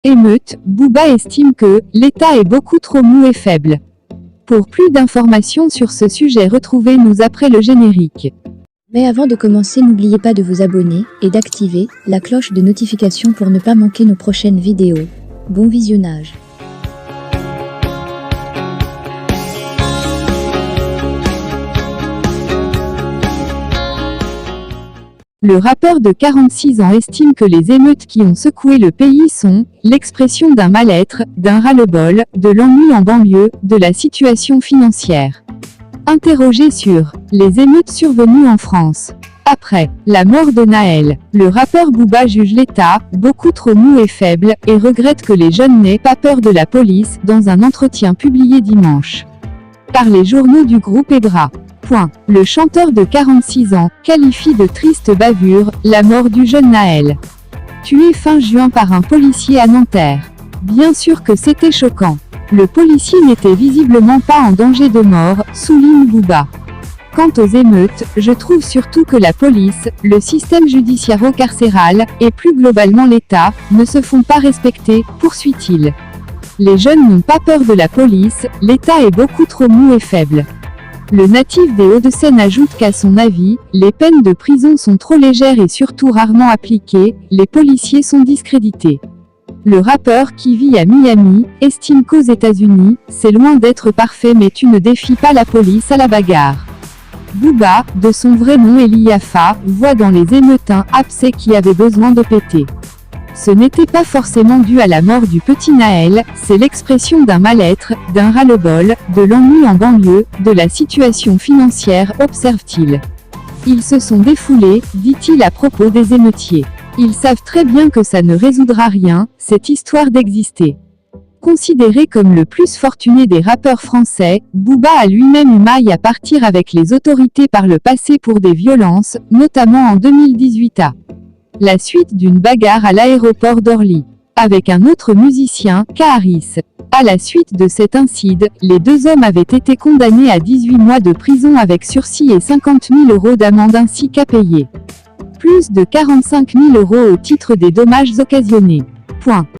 Émeute, Booba estime que « l'État est beaucoup trop mou et faible ». Pour plus d'informations sur ce sujet, retrouvez-nous après le générique. Mais avant de commencer, n'oubliez pas de vous abonner et d'activer la cloche de notification pour ne pas manquer nos prochaines vidéos. Bon visionnage. Le rappeur de 46 ans estime que les émeutes qui ont secoué le pays sont l'expression d'un mal-être, d'un ras-le-bol, de l'ennui en banlieue, de la situation financière. Interrogé sur les émeutes survenues en France après la mort de Naël, le rappeur Booba juge l'État beaucoup trop mou et faible et regrette que les jeunes n'aient pas peur de la police dans un entretien publié dimanche par les journaux du groupe Ebra. Le chanteur de 46 ans qualifie de triste bavure la mort du jeune Naël, tué fin juin par un policier à Nanterre. Bien sûr que c'était choquant. Le policier n'était visiblement pas en danger de mort, souligne Booba. Quant aux émeutes, je trouve surtout que la police, le système judiciaire-carcéral, et plus globalement l'État, ne se font pas respecter, poursuit-il. Les jeunes n'ont pas peur de la police, l'État est beaucoup trop mou et faible. Le natif des Hauts-de-Seine ajoute qu'à son avis, les peines de prison sont trop légères et surtout rarement appliquées, les policiers sont discrédités. Le rappeur, qui vit à Miami, estime qu'aux États-Unis, c'est loin d'être parfait mais tu ne défies pas la police à la bagarre. Booba, de son vrai nom Eli Yafa, voit dans les émeutes un abcès qui avait besoin de péter. Ce n'était pas forcément dû à la mort du petit Naël, c'est l'expression d'un mal-être, d'un ras-le-bol, de l'ennui en banlieue, de la situation financière, observe-t-il. Ils se sont défoulés, dit-il à propos des émeutiers. Ils savent très bien que ça ne résoudra rien, cette histoire d'exister. Considéré comme le plus fortuné des rappeurs français, Booba a lui-même eu maille à partir avec les autorités par le passé pour des violences, notamment en 2018 à la suite d'une bagarre à l'aéroport d'Orly avec un autre musicien, Kaharis. À la suite de cet incide, les deux hommes avaient été condamnés à 18 mois de prison avec sursis et 50 000 € d'amende ainsi qu'à payer plus de 45 000 € au titre des dommages occasionnés.